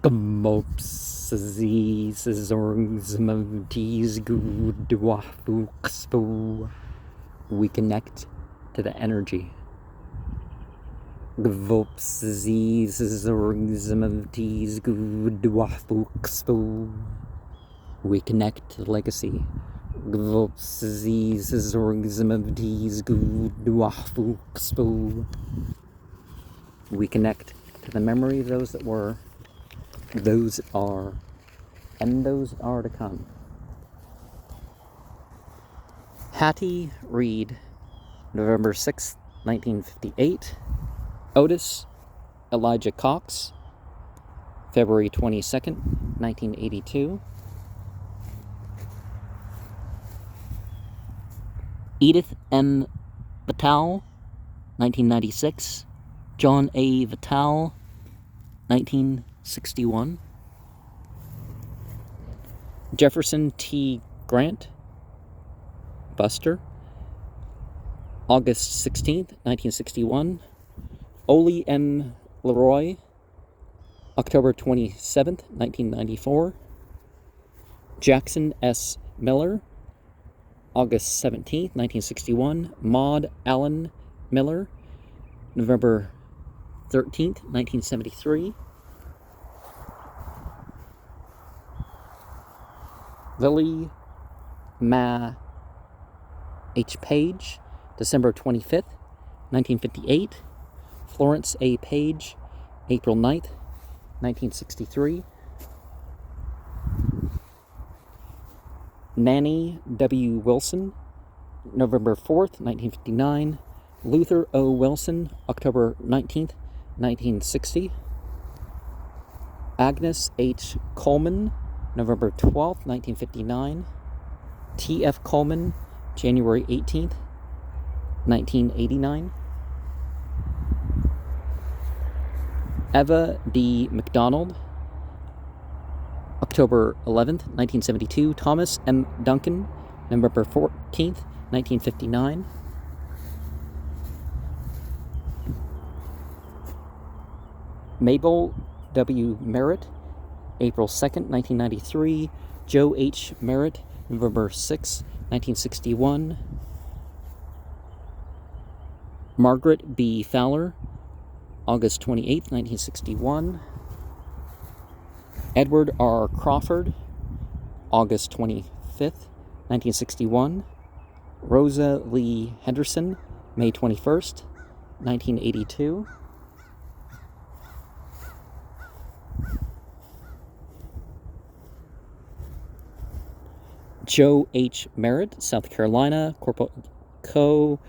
gvolps, szorg, gvolps. We connect to the energy. Gvolps, szorg, we connect to the legacy. Gvolps, szorg, we connect to the memory of those that were, those that are, and those are to come. Hattie Reed, November 6th, 1958. Otis Elijah Cox, February 22nd, 1982. Edith M. Vital, 1996. John A. Vital, 1961. Jefferson T. Grant, Buster, August 16th, 1961. Ole M. Leroy, October 27th, 1994. Jackson S. Miller, August 17th, 1961. Maud Allen Miller, November 13th, 1973. Lzwvmmh H. Page, December 25th, 1958. Florence A. Page, April 9th, 1963. Nanny W. Wilson, November 4th, 1959. Luther O. Wilson, October 19th, 1960. Agnes H. Coleman, November 12th, 1959. T.F. Coleman, January 18th, 1989. Eva D. McDonald, October 11th, 1972. Thomas M. Duncan, November 14th, 1959. Mabel W. Merritt, April 2nd, 1993. Joe H. Merritt, November 6th, 1961. Margaret B. Fowler, August 28th, 1961. Edward R. Crawford, August 25th, 1961. Rosa Lee Henderson, May 21st, 1982. Joe H. Merritt, South Carolina, Corporal Co.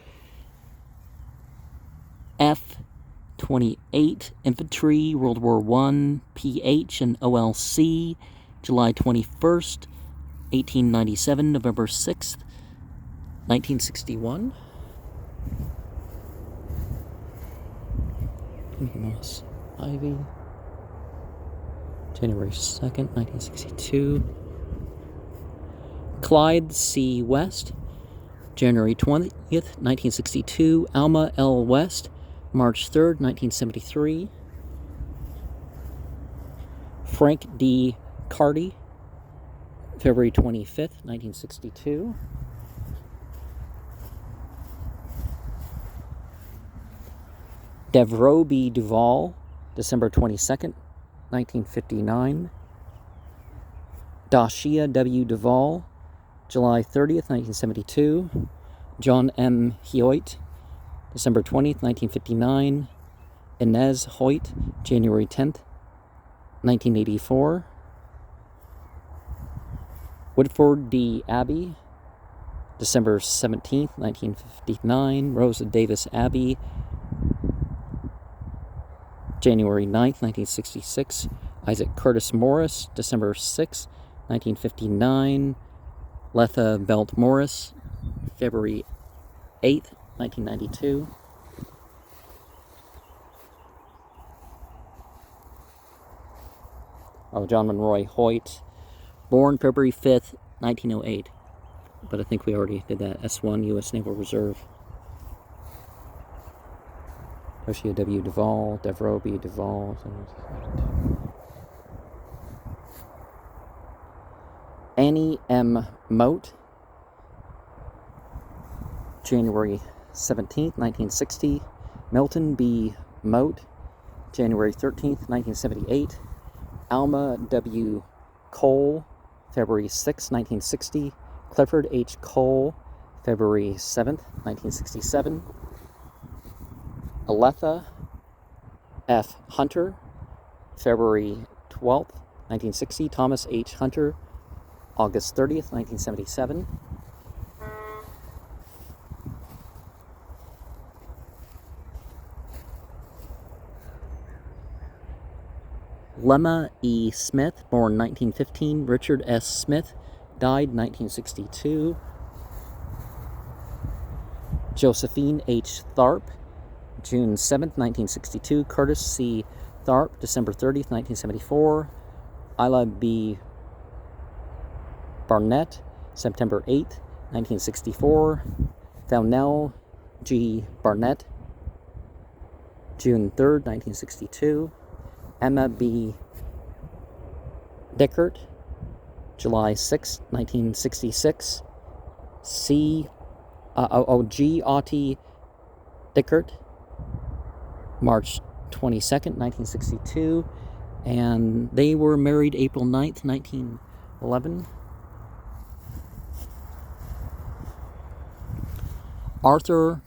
F-28 Infantry, World War I, PH and OLC, July 21st, 1897, November 6th, 1961. Moss Ivy, January 2nd, 1962. Clyde C. West, January 20th, 1962. Alma L. West, March 3rd, 1973. Frank D. Carty, February 25th, 1962. Devereaux B. Duval, December 22nd, 1959. Dashia W. Duval, July 30th, 1972. John M. Hoyt, December 20th, 1959. Inez Hoyt, January 10th, 1984. Woodford D. Abbey, December 17th, 1959. Rosa Davis Abbey, January 9th, 1966. Isaac Curtis Morris, December 6th, 1959. Letha Belt Morris, February 8th, 1992. John Monroy Hoyt, born February 5th, 1908. But I think we already did that. S1, U.S. Naval Reserve. Dashia W. Duval, Devereaux B. Duval. Annie M. Mote, January 17th, 1960. Milton B. Mote, January 13th, 1978. Alma W. Cole, February 6, 1960. Clifford H. Cole, February 7th, 1967. Aletha F. Hunter, February 12th, 1960. Thomas H. Hunter, August 30th, 1977. Lemma E. Smith, born 1915. Richard S. Smith, died 1962. Josephine H. Tharp, June 7th, 1962. Curtis C. Tharp, December 30th, 1974. Isla B. Barnett, September 8th, 1964. Thelnell G. Barnett, June 3rd, 1962. Emma B. Dickert, July 6, 1966. G. Otti Dickert, March 22nd, 1962. And they were married April 9th, 1911. Arthur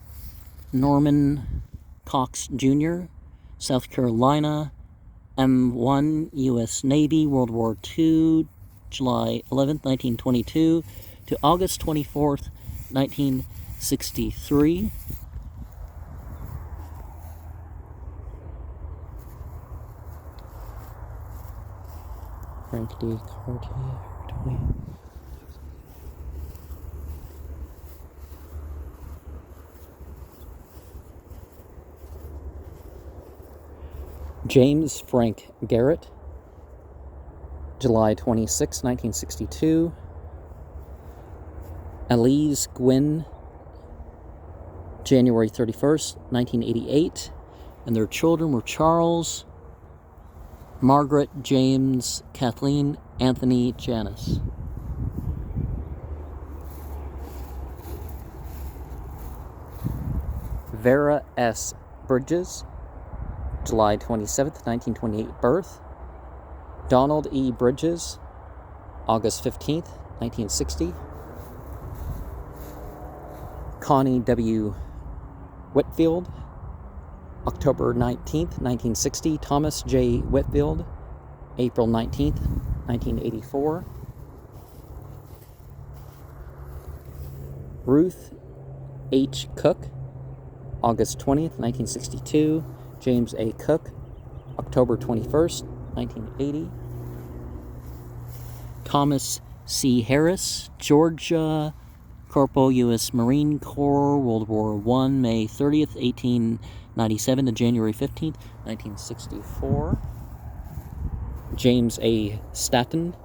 Norman Cox Jr., South Carolina, M1, U.S. Navy, World War II, July 11th, 1922 to August 24th, 1963. Frank D. Cartier. James Frank Garrett, July 26, 1962. Elise Gwynn, January 31st, 1988. And their children were Charles, Margaret, James, Kathleen, Anthony, Janice. Vera S. Bridges, July 27th, 1928 birth. Donald E. Bridges, August 15th, 1960. Connie W. Whitfield, October 19th, 1960. Thomas J. Whitfield, April 19th, 1984. Ruth H. Cook, August 20th, 1962. James A. Cook, October 21st, 1980. Thomas C. Harris, Georgia, Corporal, U.S. Marine Corps, World War I, May 30th, 1897 to January 15th, 1964. James A. Staton,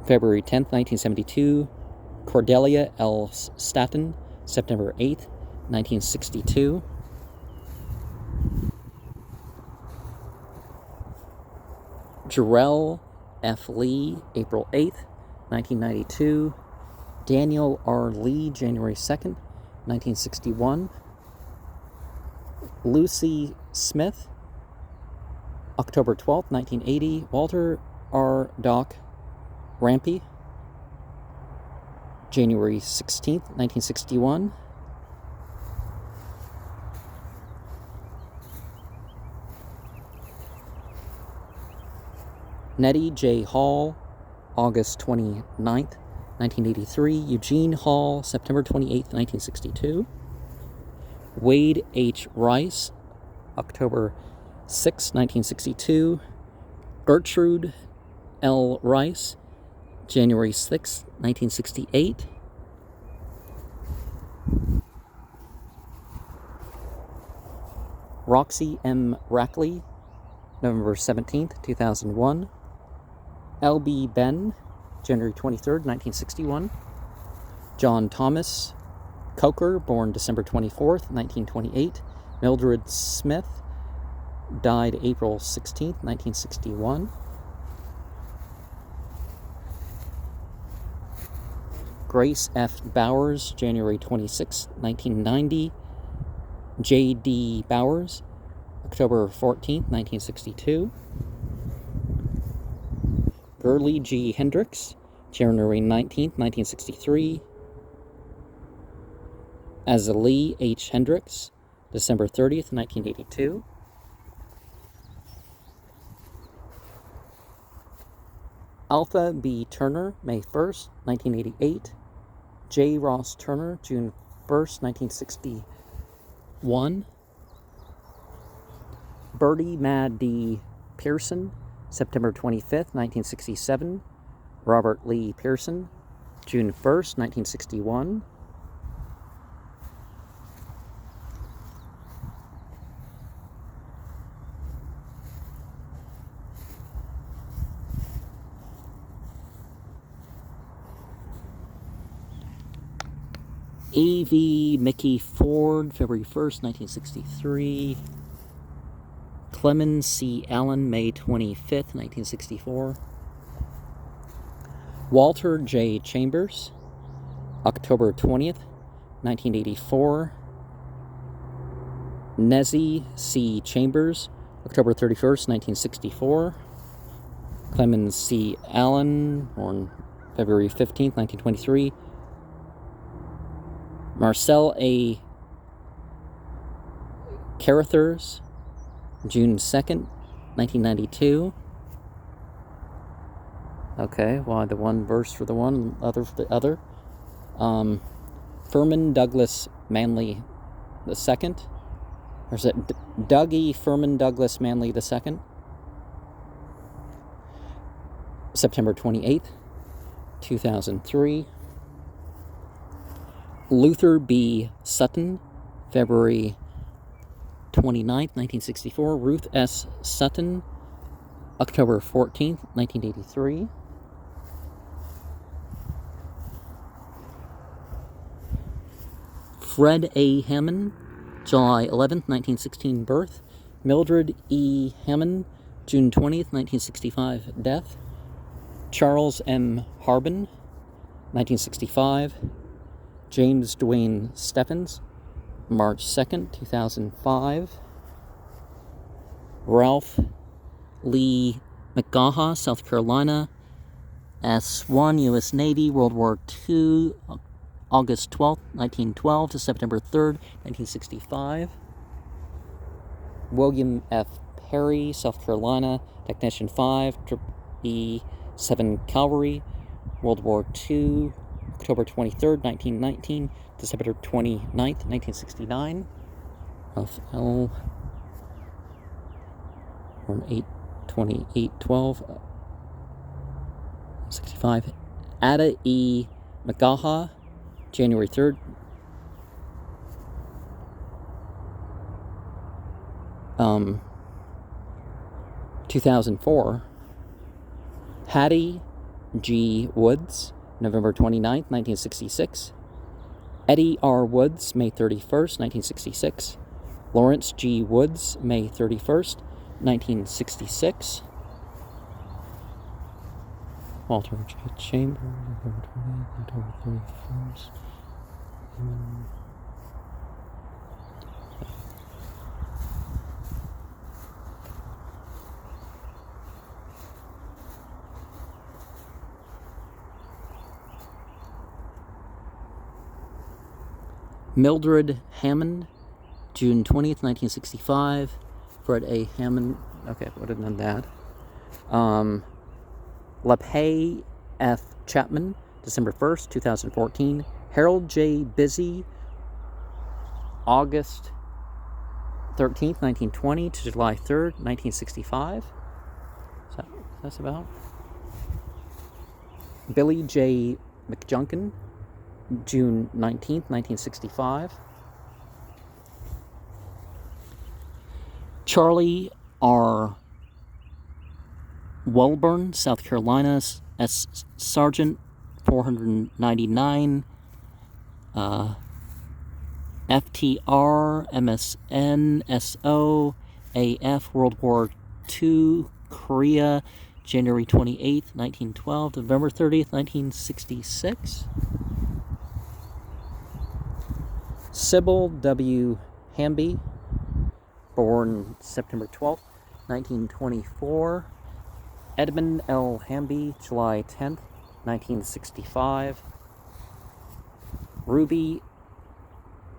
February 10th, 1972. Cordelia L. Staton, September 8th, 1962. Jarrell F. Lee, April 8th, 1992. Daniel R. Lee, January 2nd, 1961. Lucy Smith, October 12th, 1980. Walter R. Doc Rampy, January 16th, 1961. Nettie J. Hall, August 29th, 1983. Eugene Hall, September 28th, 1962. Wade H. Rice, October 6, 1962. Gertrude L. Rice, January 6, 1968. Roxy M. Rackley, November 17th, 2001. L.B. Ben, January 23rd, 1961. John Thomas Coker, born December 24th, 1928. Mildred Smith, died April 16th, 1961. Grace F. Bowers, January 26, 1990. J.D. Bowers, October 14, 1962. Gurley G. Hendricks, January 19, 1963. Azalee H. Hendricks, December 30th, 1982. Alpha B. Turner, May 1st, 1988. J. Ross Turner, June 1st, 1961. Bertie Mad D. Pearson, September 25th, 1967. Robert Lee Pearson, June 1st, 1961. A.V. Mickey Ford, February 1st, 1963. Clemens C. Allen, May 25th, 1964. Walter J. Chambers, October 20th, 1984. Nezzie C. Chambers, October 31st, 1964. Clemens C. Allen, born February 15th, 1923. Marcel A. Carruthers, June 2nd, 1992. Okay, why the one verse for the one, other for the other? Furman Douglas Manley II. Or is it Dougie Furman Douglas Manley II? September 28th, 2003. Luther B. Sutton, February 29th, 1964. Ruth S. Sutton, October 14th, 1983. Fred A. Hammond, July 11th, 1916 birth. Mildred E. Hammond, June 20th, 1965 death. Charles M. Harbin, 1965. James Dwayne Stephens, March 2nd, 2005. Ralph Lee McGaha, South Carolina. S1, U.S. Navy, World War II, August 12th, 1912 to September 3rd, 1965. William F. Perry, South Carolina, Technician 5, E7 Cavalry, World War II, October 23rd, 1919 to September 29th, 1969. L. Born 8/28/12. 65. Ada E. McGaha, January 3rd. Um, 2004. Hattie G. Woods, November 29th, 1966. Eddie R. Woods, May 31st, 1966. Lawrence G. Woods, May 31st, 1966. Walter J. Chambers, November 20th, October 31st. Mildred Hammond, June 20th, 1965. Fred A. Hammond, okay, would have done that. LePay F. Chapman, December 1st, 2014. Harold J. Busy, August 13th, 1920 to July 3rd, 1965. That's about. Billy J. McJunkin, June 19th, 1965. Charlie R. Welburn, South Carolina, S. Sergeant, 499. FTR, MSN, SO, AF, World War II, Korea, January 28th, 1912, November 30th, 1966. Sybil W. Hamby, born September 12th, 1924. Edmund L. Hamby, July 10th, 1965. Ruby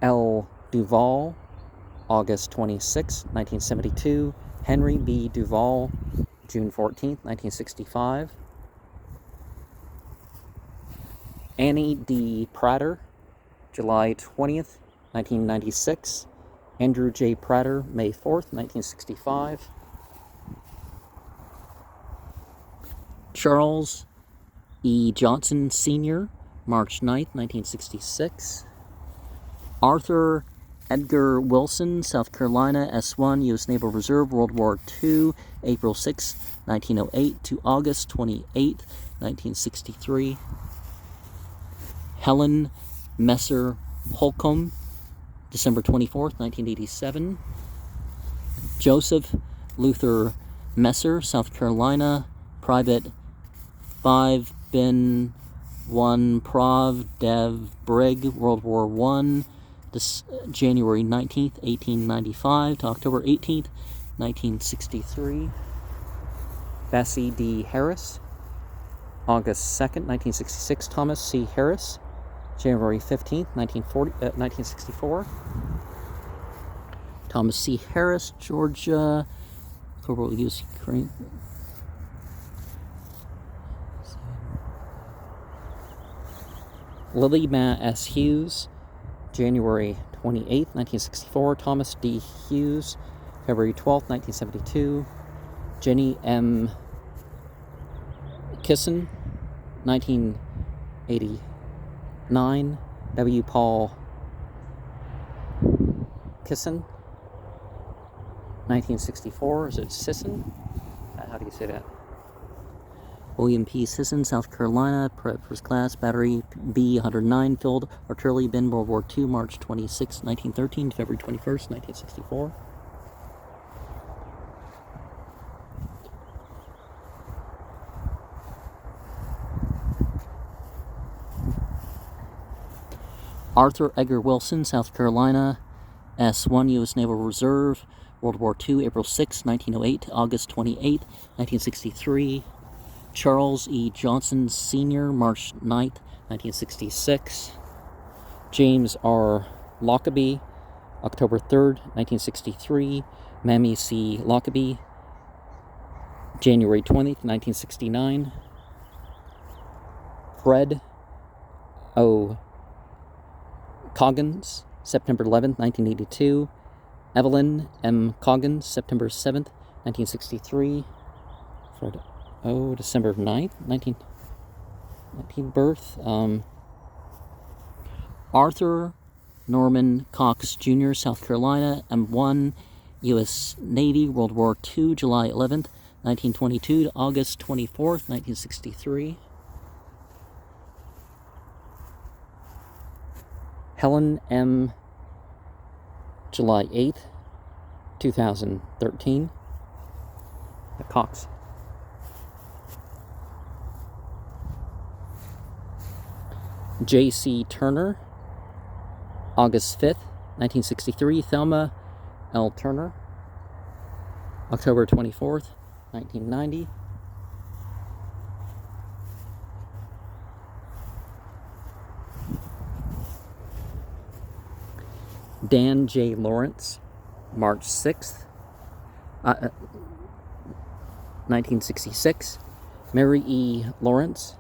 L. Duval, August 26, 1972. Henry B. Duval, June 14, 1965. Annie D. Prater, July 20th, 1996. Andrew J. Prater, May 4th, 1965. Charles E. Johnson, Sr., March 9th, 1966. Arthur Edgar Wilson, South Carolina, S1, U.S. Naval Reserve, World War II, April 6, 1908 to August 28, 1963. Helen Messer Holcomb, December 24th, 1987. Joseph Luther Messer, South Carolina, Private 5 Bin 1 Prov Dev Brig, World War I, January 19th, 1895 to October 18th, 1963. Bessie D. Harris, August 2nd, 1966. Thomas C. Harris, January 15th, 1964. Thomas C. Harris, Georgia, Corporal U.S. Ukraine. Lily Ma S. Hughes, January 28, 1964. Thomas D. Hughes, February 12, 1972. Jenny M. Kisson, 1989. W. Paul Kisson, 1964. Is it Sisson? How do you say that? William P. Sisson, South Carolina, First Class, Battery B-109, Field Artillery Bin, World War II, March 26, 1913 to February 21st, 1964. Arthur Edgar Wilson, South Carolina, S1, U.S. Naval Reserve, World War II, April 6, 1908 to August 28, 1963. Charles E. Johnson, Sr., March 9th, 1966. James R. Lockerbie, October 3rd, 1963. Mamie C. Lockerbie, January 20th, 1969. Fred O. Coggins, September 11th, 1982. Evelyn M. Coggins, September 7th, 1963. Fred O. December 9th, 1919 birth. Arthur Norman Cox Jr., South Carolina, M1, U.S. Navy, World War II, July 11th, 1922 to August 24th, 1963. Helen M. July 8th, 2013. The Cox. J.C. Turner, August 5th, 1963. Thelma L. Turner, October 24th, 1990. Dan J. Lawrence, March 6th, 1966. Mary E. Lawrence,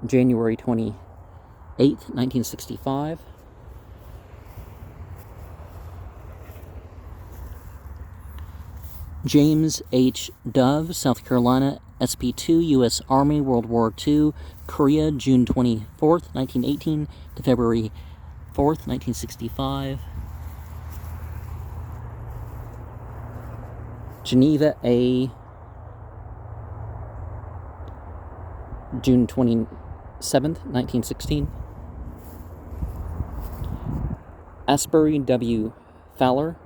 January 28th, 1965. James H. Dove, South Carolina, SP2, U.S. Army, World War II, Korea, June 24th, 1918 to February 4th, 1965. Geneva A. June 27th, 1916. Asbury W. Fowler,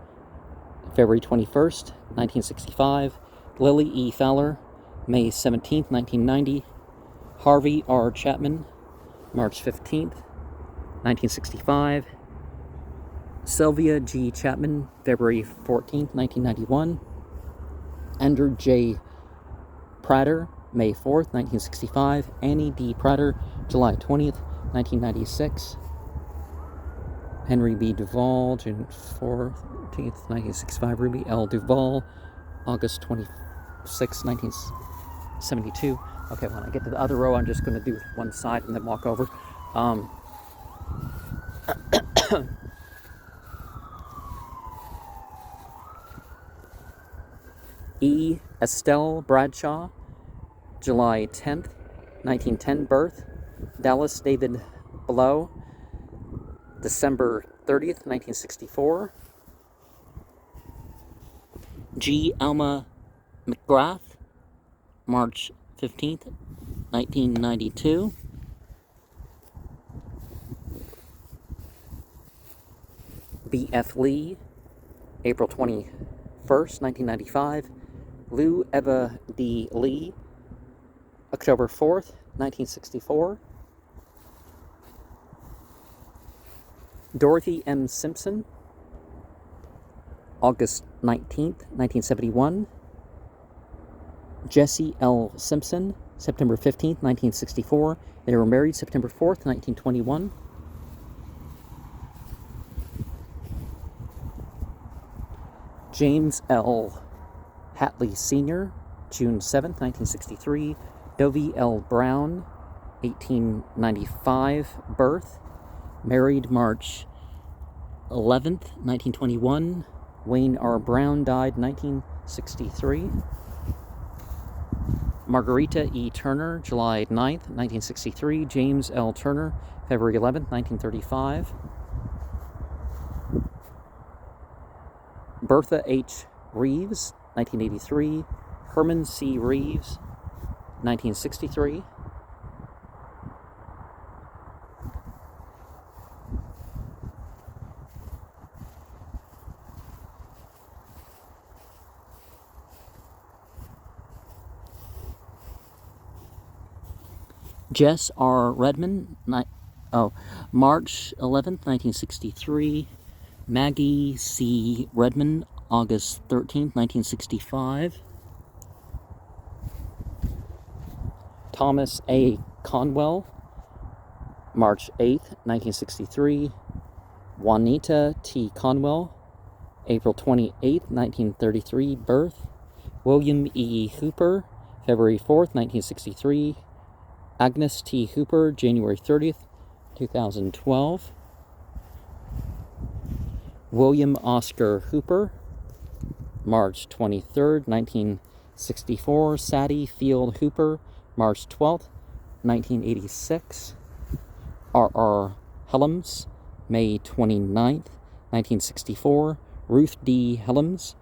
February 21st, 1965. Lily E. Fowler, May 17th, 1990. Harvey R. Chapman, March 15th, 1965. Sylvia G. Chapman, February 14th, 1991. Andrew J. Prater, May 4th, 1965. Annie D. Prater, July 20th, 1996. Henry B. Duval, June 14th, 1965. Ruby L. Duval, August 26th, 1972. Okay, when I get to the other row, I'm just going to do one side and then walk over. E. Estelle Bradshaw, July 10th, 1910 birth. Dallas David Below, December 30th, 1964. G. Alma McGrath, March 15th, 1992. B. F. Lee, April 21st, 1995. Lou Eva D. Lee, October 4th, 1964. Dorothy M. Simpson, August 19th, 1971. Jesse L. Simpson, September 15th, 1964. They were married September 4th, 1921. James L. Hatley Sr., June 7th, 1963. Dovie L. Brown, 1895 birth. Married March 11th, 1921. Wayne R. Brown died 1963. Margarita E. Turner, July 9th, 1963. James L. Turner, February 11th, 1935. Bertha H. Reeves, 1983. Herman C. Reeves, 1963. Jess R. Redmond, March 11th, 1963. Maggie C. Redmond, August 13th, 1965. Thomas A. Conwell, March 8th, 1963. Juanita T. Conwell, April 28th, 1933, birth. William E. Hooper, February 4th, 1963. Agnes T. Hooper, January 30th, 2012. William Oscar Hooper, March 23rd, 1964. Sadie Field Hooper, March 12th, 1986. R.R. Helms, May 29th, 1964. Ruth D. Helms,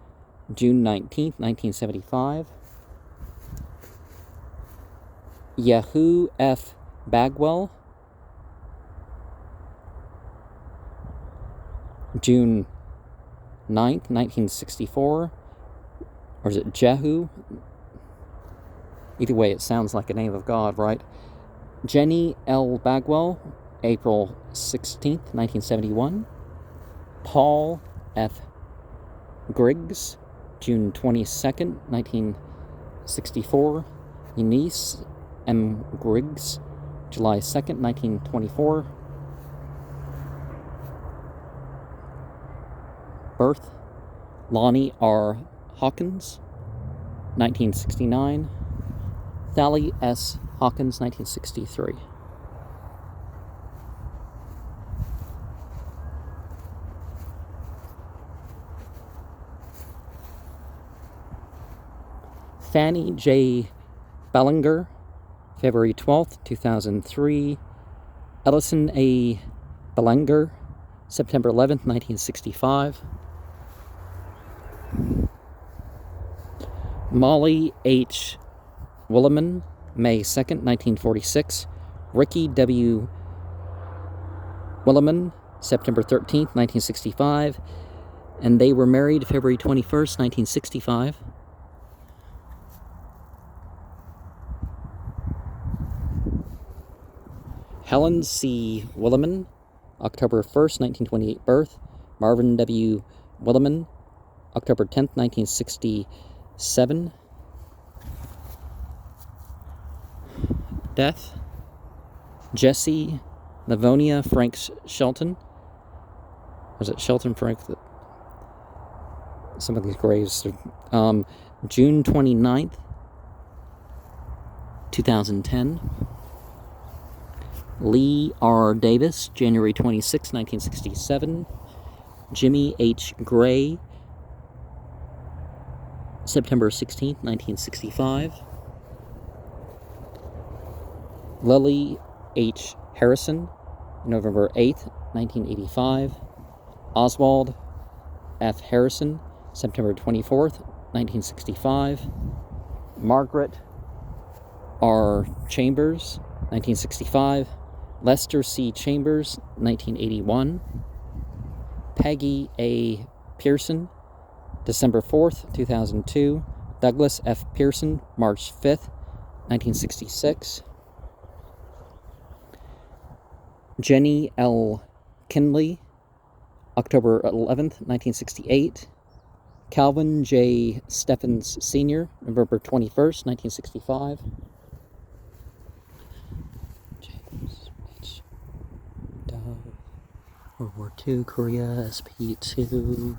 June 19th, 1975. Yahoo F. Bagwell, June 9th, 1964. Or is it Jehu? Either way, it sounds like a name of God, right? Jenny L. Bagwell, April 16th, 1971. Paul F. Griggs, June 22nd, 1964. Eunice M. Griggs, July 2nd, 1924. Birth, Lonnie R. Hawkins, 1969. Thally S. Hawkins, 1963. Fanny J. Bellinger, February 12th, 2003. Ellison A. Bellinger, September 11th, 1965. Molly H. Williman, May 2nd, 1946. Ricky W. Williman, September 13th, 1965. And they were married February 21st, 1965. Helen C. Williman, October 1st, 1928 birth. Marvin W. Willeman, October 10th, 1967. Death. Jesse Livonia Franks Shelton. Was it Shelton Frank? Some of these graves. June 29th, 2010. Lee R. Davis, January 26, 1967. Jimmy H. Gray, September 16, 1965. Lily H. Harrison, November 8, 1985. Oswald F. Harrison, September 24th, 1965. Margaret R. Chambers, 1965. Lester C. Chambers, 1981. Peggy A. Pearson, December 4th, 2002. Douglas F. Pearson, March 5th, 1966. Jenny L. Kinley, October 11th, 1968. Calvin J. Steffens Sr., November 21st, 1965. James H. Dove, World War II, Korea, SP2.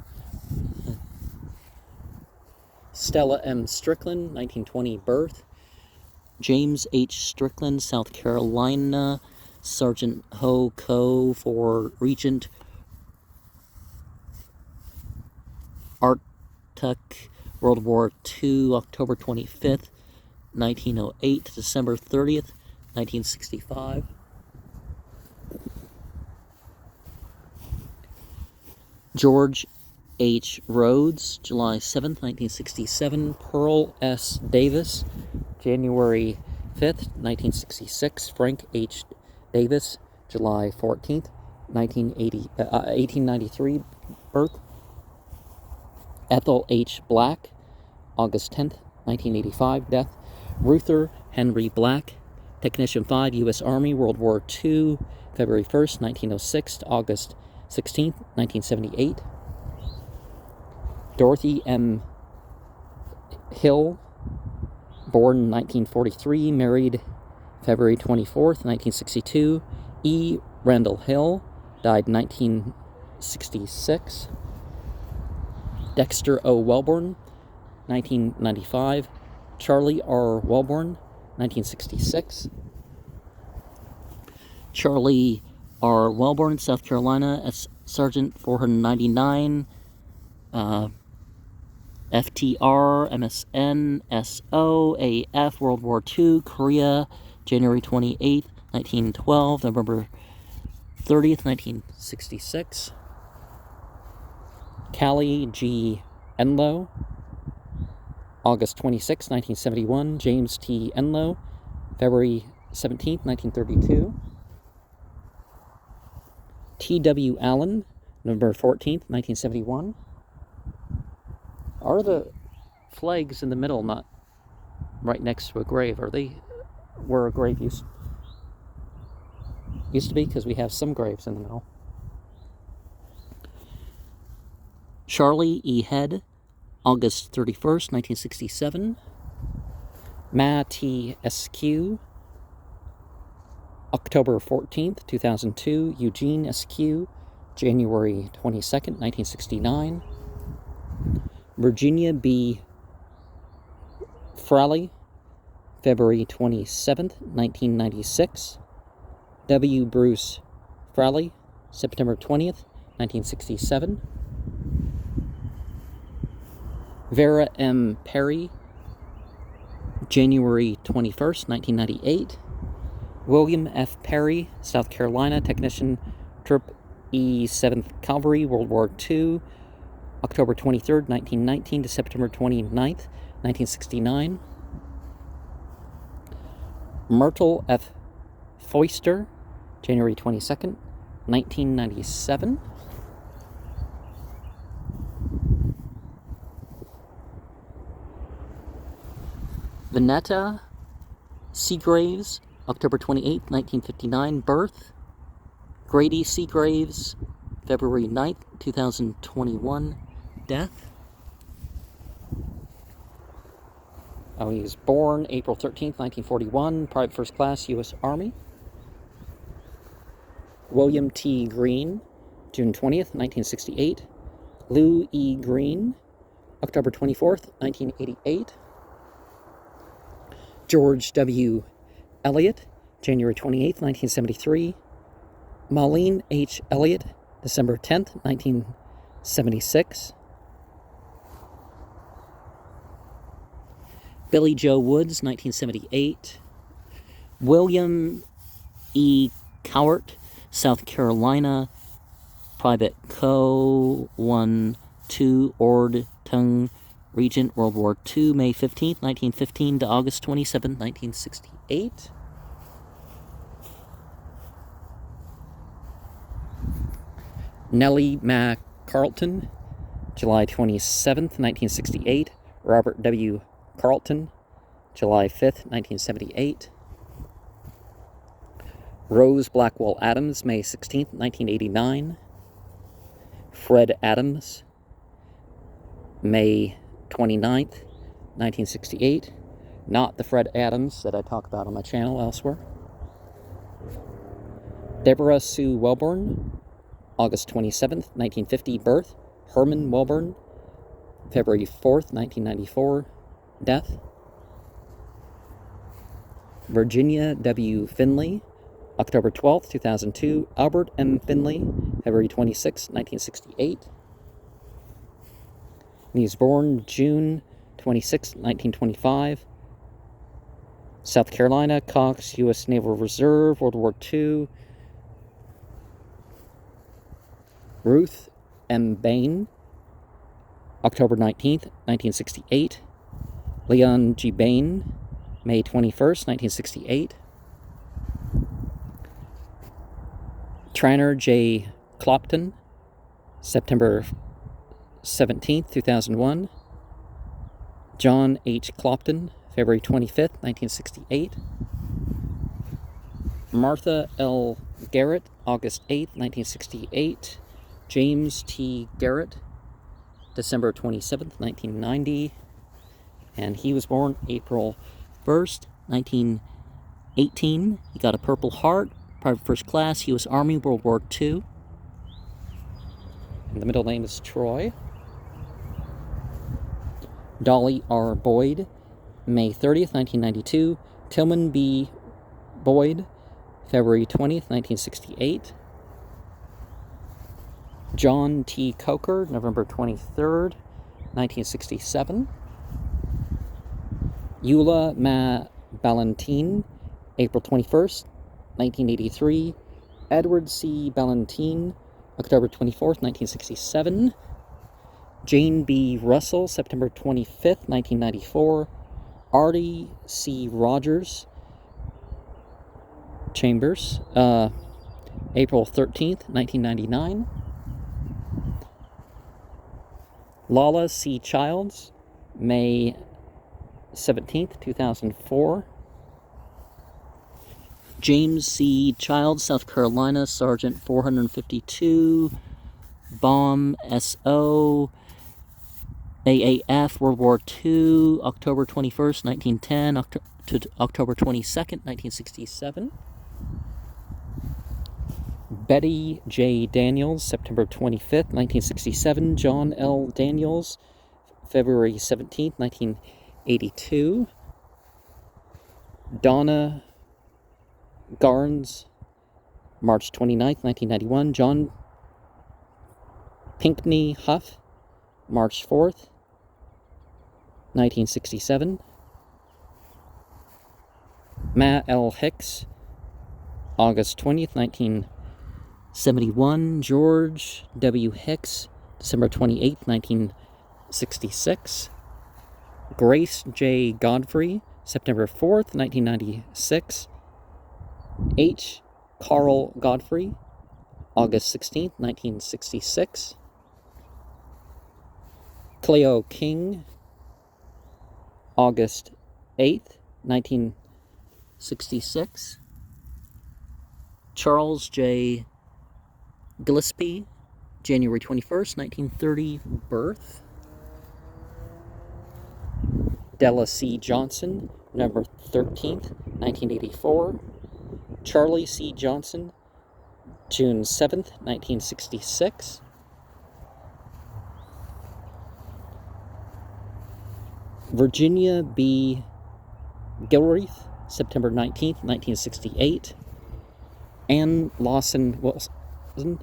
Stella M. Strickland, 1920 birth. James H. Strickland, South Carolina, Sergeant Ho Co. for Regent Arctic, World War II, October 25th, 1908 to December 30th, 1965. George H. Rhodes, July 7th, 1967. Pearl S. Davis, January 5th, 1966. Frank H. Davis, July 14th, 1893 birth. Ethel H. Black, August 10th, 1985 death. Ruther Henry Black, Technician 5, U.S. Army, World War II, February 1st, 1906 to August 16th, 1978. Dorothy M. Hill, born 1943, married February 24th, 1962. E. Randall Hill, died 1966. Dexter O. Wellborn, 1995. Charlie R. Wellborn, 1966. Charlie R. Wellborn, South Carolina, as Sergeant 499. FTR, MSN, SO, AF, World War II, Korea, January 28th, 1912, November 30th, 1966. Callie G. Enlow, August 26, 1971. James T. Enlow, February 17th, 1932. T.W. Allen, November 14th, 1971. Are the flags in the middle not right next to a grave? Are they where a grave used to be? Because we have some graves in the middle. Charlie E. Head, August 31st, 1967. Ma T. S.Q., October 14th, 2002. Eugene S.Q., January 22nd, 1969. Virginia B. Fraley, February 27th, 1996. W. Bruce Fraley, September 20th, 1967. Vera M. Perry, January 21st, 1998. William F. Perry, South Carolina, Technician, Troop E. 7th Cavalry, World War II, October 23rd, 1919 to September 29th, 1969. Myrtle F. Foister, January 22nd, 1997. Vanetta Seagraves, October 28th, 1959, birth. Grady Seagraves, February 9th, 2021, death. Oh, he was born April 13th, 1941, Private First Class, U.S. Army. William T. Green, June 20th, 1968. Lou E. Green, October 24th, 1988. George W. Elliott, January 28th, 1973. Marlene H. Elliott, December 10th, 1976. Billy Joe Woods, 1978. William E. Cowart, South Carolina, Private Co. 1-2 Ord Tung Regent, World War II, May 15th, 1915 to August 27th, 1968. Nellie Ma Carlton, July 27th, 1968. Robert W. Carlton, July 5th, 1978. Rose Blackwell Adams, May 16th, 1989. Fred Adams, May 29th, 1968. Not the Fred Adams that I talk about on my channel elsewhere. Deborah Sue Wellborn, August 27th, 1950, birth. Herman Wellborn, February 4th, 1994, death. Virginia W. Finley, October 12th, 2002. Albert M. Finley, February 26th, 1968. He was born June 26th, 1925. South Carolina, Cox, U.S. Naval Reserve, World War II. Ruth M. Bain, October 19th, 1968. Leon G. Bain, May 21st, 1968. Tranner J. Clopton, September 17th, 2001. John H. Clopton, February 25th, 1968. Martha L. Garrett, August 8th, 1968. James T. Garrett, December 27th, 1990. And he was born April 1st, 1918. He got a Purple Heart, Private First Class, U.S. Army, World War II. And the middle name is Troy. Dolly R. Boyd, May 30th, 1992. Tillman B. Boyd, February 20th, 1968. John T. Coker, November 23rd, 1967. Eula Ma Ballantine, April 21st, 1983. Edward C. Ballantine, October 24th, 1967. Jane B. Russell, September 25th, 1994. Artie C. Rogers Chambers, April 13th, 1999. Lala C. Childs, May 17th, 2004. James C. Childs, South Carolina, Sergeant 452, Bomb SO, AAF, World War II, October 21st, 1910 to October 22nd, 1967. Betty J. Daniels, September 25th, 1967. John L. Daniels, February 17th, 1982. Donna Garnes, March 29th, 1991. John Pinkney Huff, March 4th, 1967. Ma L. Hicks, August 20th, 1971. George W. Hicks, December 28th, 1966. Grace J. Godfrey, September 4th, 1996. H. Carl Godfrey, August 16th, 1966. Cleo King, August 8th, 1966. Charles J. Gillespie, January 21st, 1930, birth. Della C. Johnson, November 13th, 1984. Charlie C. Johnson, June 7th, 1966. Virginia B. Gilreath, September 19th, 1968. Ann Lawson Wilson,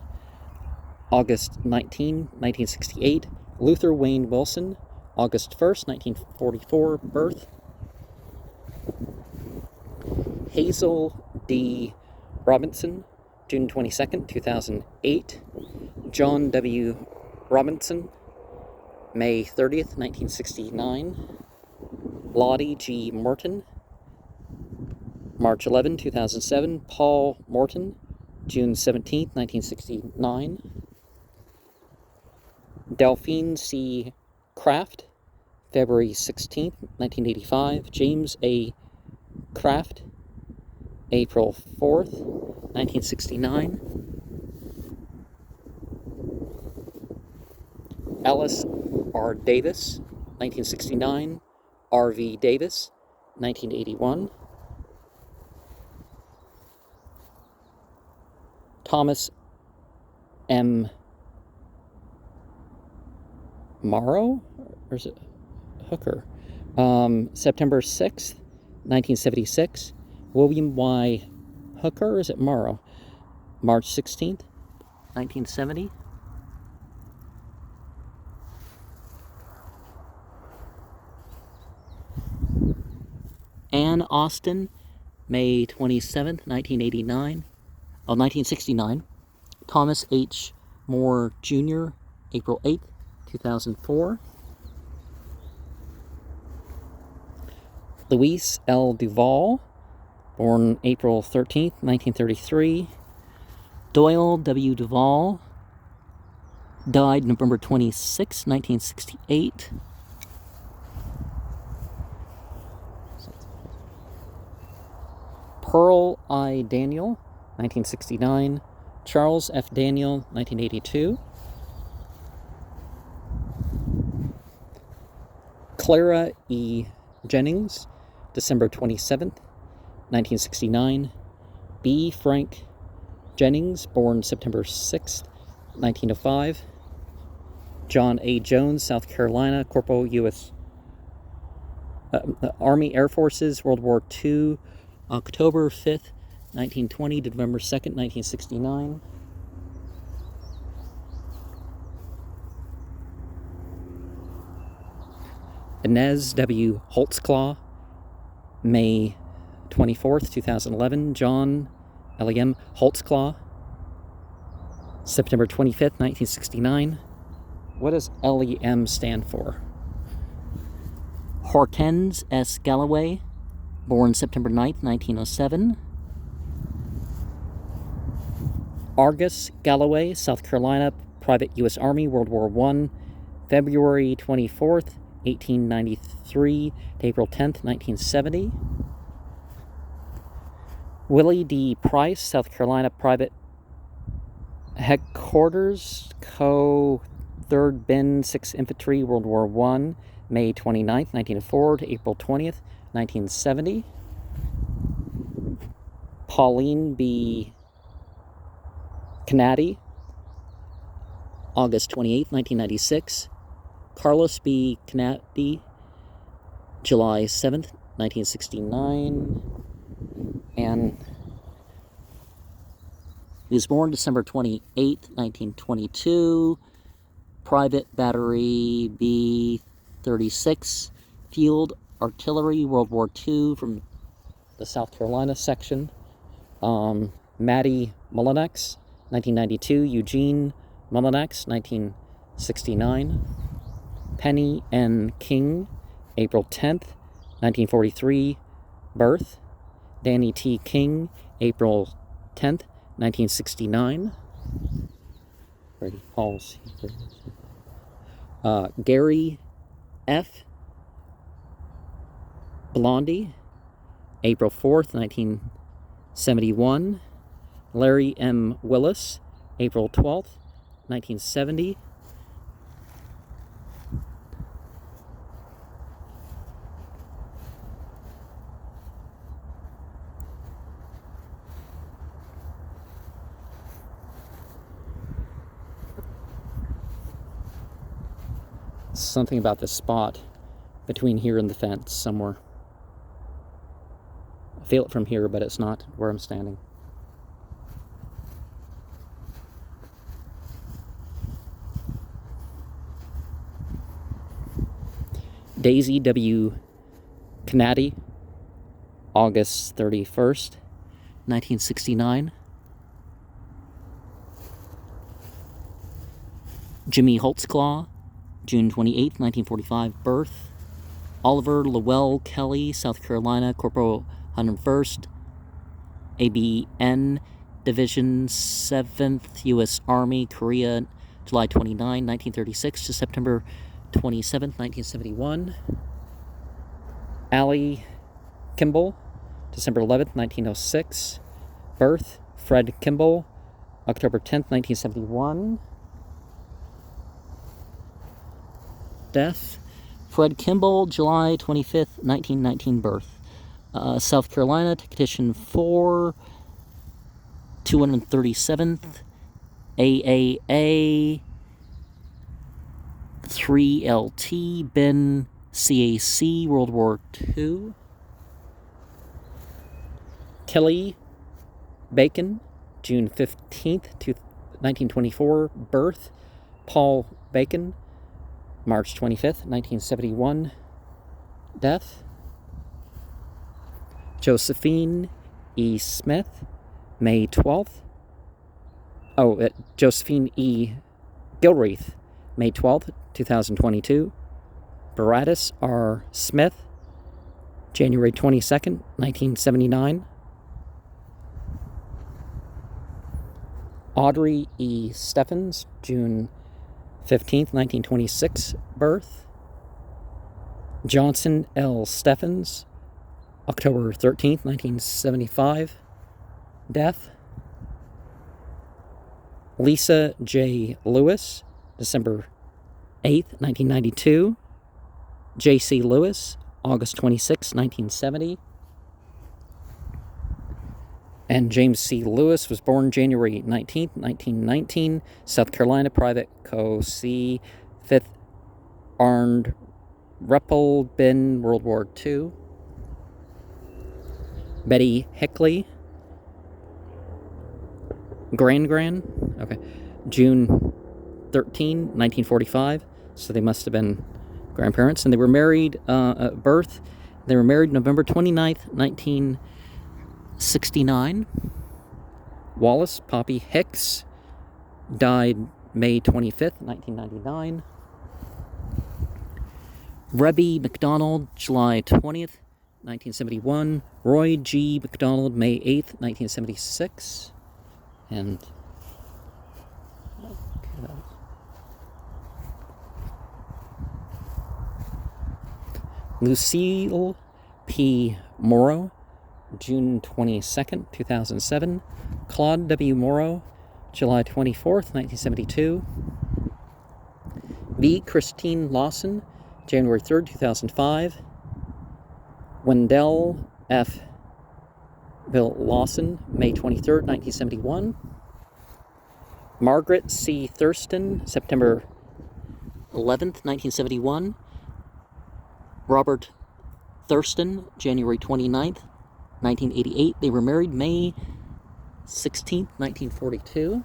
August 19, 1968. Luther Wayne Wilson, August 1st, 1944, birth. Hazel D. Robinson, June 22nd, 2008. John W. Robinson, May 30th, 1969. Lottie G. Morton, March 11, 2007. Paul Morton, June 17th, 1969. Delphine C. Kraft, February 16th, 1985. James A. Kraft, April 4th, 1969. Alice R. Davis, 1969. R.V. Davis, 1981. Thomas M. Morrow, or is it Hooker? September 6th, 1976. William Y. Hooker, or is it Morrow? March 16th, 1970. Ann Austin, May 27th, 1969. Thomas H. Moore Jr., April 8th, 2004. Luis L. Duval, born April 13th, 1933. Doyle W. Duval, died November 26, 1968. Pearl I. Daniel, 1969. Charles F. Daniel, 1982. Clara E. Jennings, December 27th, 1969. B. Frank Jennings, born September 6th, 1905. John A. Jones, South Carolina, Corporal U.S. Army Air Forces, World War II, October 5th, 1920 to November 2nd, 1969. Inez W. Holtzclaw, May 24th, 2011. John L.M. Holtzclaw, September 25th, 1969. What does LEM stand for? Hortense S. Galloway, born September 9th, 1907. Argus Galloway, South Carolina, Private U.S. Army, World War I, February 24th, 1893 to April 10th, 1970. Willie D. Price, South Carolina, Private Headquarters, Co. 3rd Bin 6th Infantry, World War I, May 29th, 1904 to April 20th, 1970. Pauline B. Canady, August 28th, 1996. Carlos B. Canady, July 7th, 1969. And he was born December 28th, 1922. Private Battery B-36, Field Artillery, World War II, from the South Carolina section. Maddie Mullinex, 1992. Eugene Mullinex, 1969. Penny N. King, April 10th, 1943, birth. Danny T. King, April 10th, 1969. Ready, pause. Gary F. Blondie, April 4th, 1971. Larry M. Willis, April 12th, 1970. Something about this spot between here and the fence somewhere. I feel it from here, but it's not where I'm standing. Daisy W. Canady, August 31st, 1969. Jimmy Holtzclaw, June 28th, 1945, birth. Oliver Lowell Kelly, South Carolina, Corporal 101st, ABN, Division 7th, U.S. Army, Korea, July 29, 1936 to September 27th, 1971. Allie Kimball, December 11th, 1906, birth. Fred Kimball, October 10th, 1971. Death. Fred Kimball, July 25th, 1919, birth. South Carolina, Petition 4, 237th, AAA, 3LT, Ben, CAC, World War II. Kelly Bacon, June 15th, 1924, birth. Paul Bacon, March 25th, 1971, death. Josephine E. Smith, May 12th. Josephine E. Gilreath, May 12th, 2022. Baratus R. Smith, January 22nd, 1979. Audrey E. Steffens, June 15th, 1926, birth. Johnson L. Steffens, October 13th, 1975, death. Lisa J. Lewis, December 8th, 1992. J.C. Lewis, August 26, 1970. And James C. Lewis was born January 19th, 1919, South Carolina, Private Co. C. 5th Armed Repel Bin, World War II. Betty Hickley, Gran, okay, June 13, 1945, so they must have been grandparents, and they were married at birth. They were married November 29th, 1969. Wallace Poppy Hicks died May 25th, 1999. Rebby McDonald, July 20th, 1971. Roy G. McDonald, May 8th, 1976. And Lucille P. Morrow, June 22nd, 2007. Claude W. Morrow, July 24th, 1972. V. Christine Lawson, January 3rd, 2005. Wendell F. Bill Lawson, May 23rd, 1971. Margaret C. Thurston, September 11th, 1971. Robert Thurston, January 29th, 1988. They were married May 16th, 1942.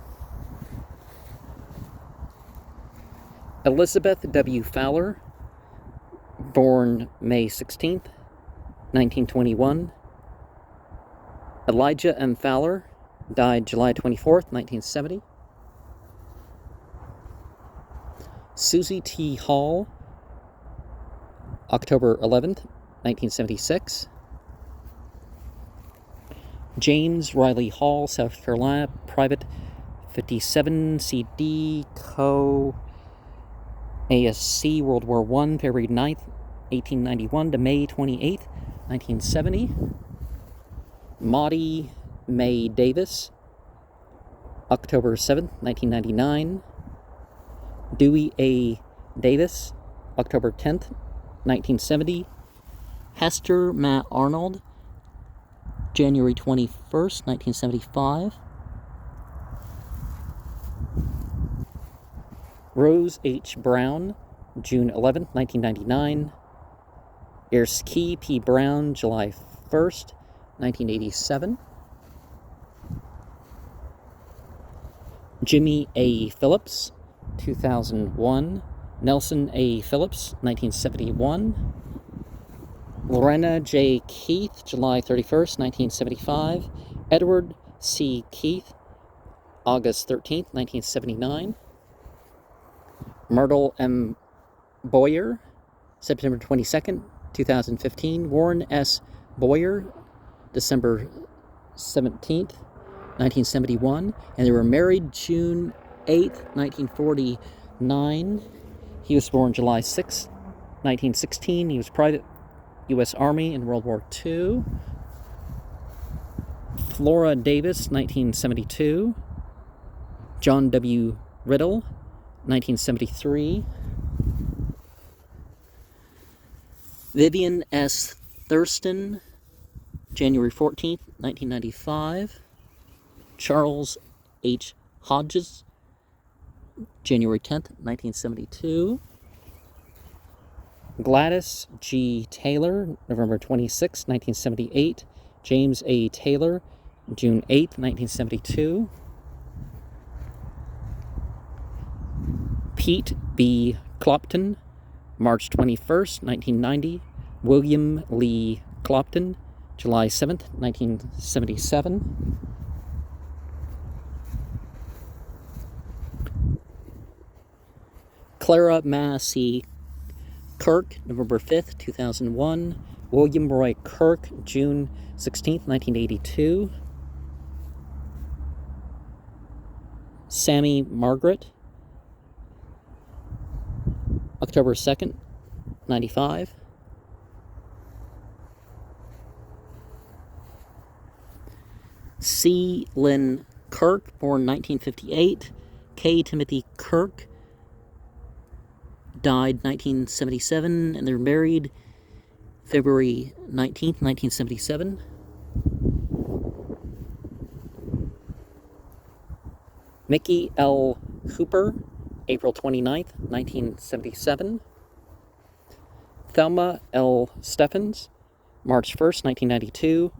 Elizabeth W. Fowler, born May 16th, 1921. Elijah M. Fowler, died July 24th, 1970. Susie T. Hall, October 11th, 1976. James Riley Hall, South Carolina, Private 57 CD Co. ASC, World War I, February 9th, 1891 to May 28th, 1970. Maudie Mae Davis, October 7th, 1999. Dewey A. Davis, October 10th, 1970. Hester Matt Arnold, January 21st, 1975. Rose H. Brown, June 11th, 1999. Erskine P. Brown, July 1st, 1987. Jimmy A. Phillips, 2001. Nelson A. Phillips, 1971. Lorena J. Keith, July 31st, 1975. Edward C. Keith, August 13th, 1979. Myrtle M. Boyer, September 22nd, 2015. Warren S. Boyer, December 17th, 1971. And they were married June 8th, 1949. He was born July 6th, 1916. He was private U.S. Army in World War II. Flora Davis, 1972. John W. Riddle, 1973. Vivian S. Thurston, January 14th, 1995. Charles H. Hodges, January 10th, 1972. Gladys G. Taylor, November 26, 1978. James A. Taylor, June 8, 1972. Pete B. Clopton, March 21st, 1990. William Lee Clopton, July 7th, 1977. Clara Massey Kirk, November 5th, 2001. William Roy Kirk, June 16th, 1982. Sammy Margaret, October 2nd, 95. C. Lynn Kirk, born 1958. K. Timothy Kirk, died 1977, and they're married February 19th, 1977. Mickey L. Hooper, April 29th, 1977. Thelma L. Steffens, March 1st, 1992.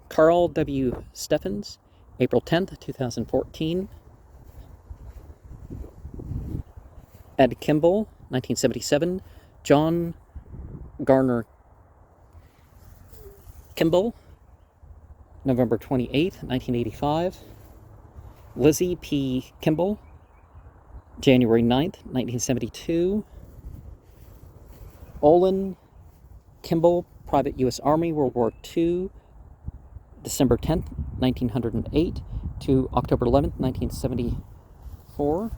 Carl W. Steffens, April 10th, 2014. Ed Kimball, 1977. John Garner Kimball, November 28th, 1985. Lizzie P. Kimball, January 9th, 1972. Olin Kimball, Private U.S. Army, World War II, December 10th, 1908 to October 11th, 1974.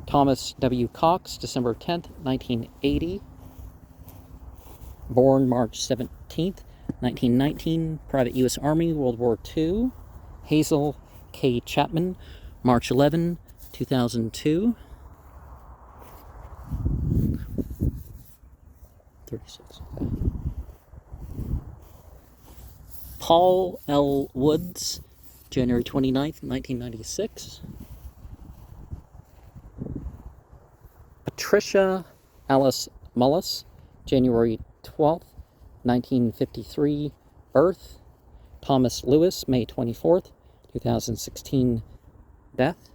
Thomas W. Cox, December 10th, 1980. Born March 17th, 1919, Private U.S. Army, World War II. Hazel K. Chapman, March 11, 2002. 36. Okay. Paul L. Woods, January 29th, 1996. Patricia Alice Mullis, January 12th, 1953, birth. Thomas Lewis, May 24th, 2016, death.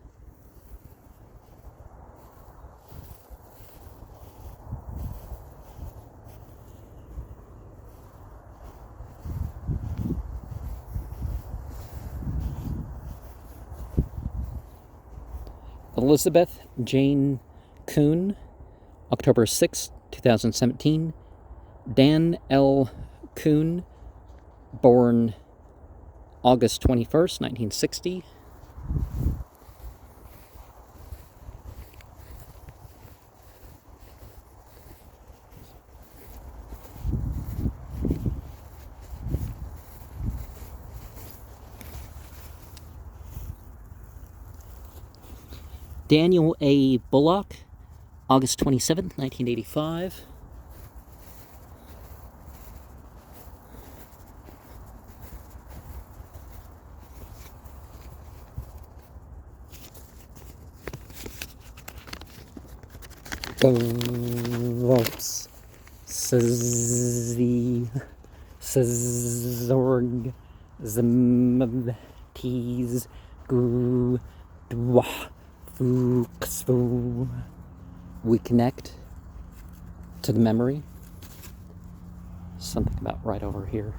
Elizabeth Jane Kuhn, October 6, 2017. Dan L. Kuhn, born August 21st, 1960. Daniel A. Bullock, August 27th, 1985. Gvolps, szorg, Lzwvmmh, gvolps. We connect to the memory. Something about right over here.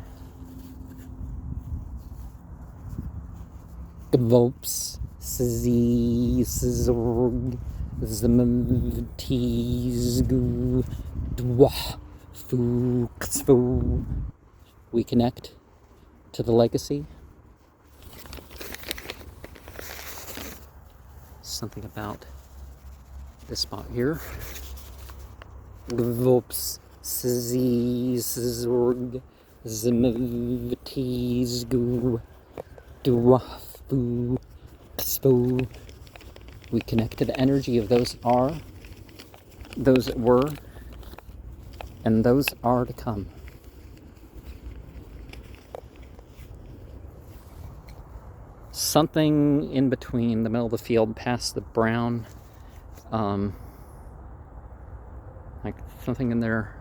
Gvolps, szorg, Lzwvmmh, gvolps. We connect to the legacy. Something about this spot here. Gvolps, szorg, Lzwvmmh, gvolps. We connect to the energy of those that were, and those are to come. Something in between the middle of the field, past the brown, like something in there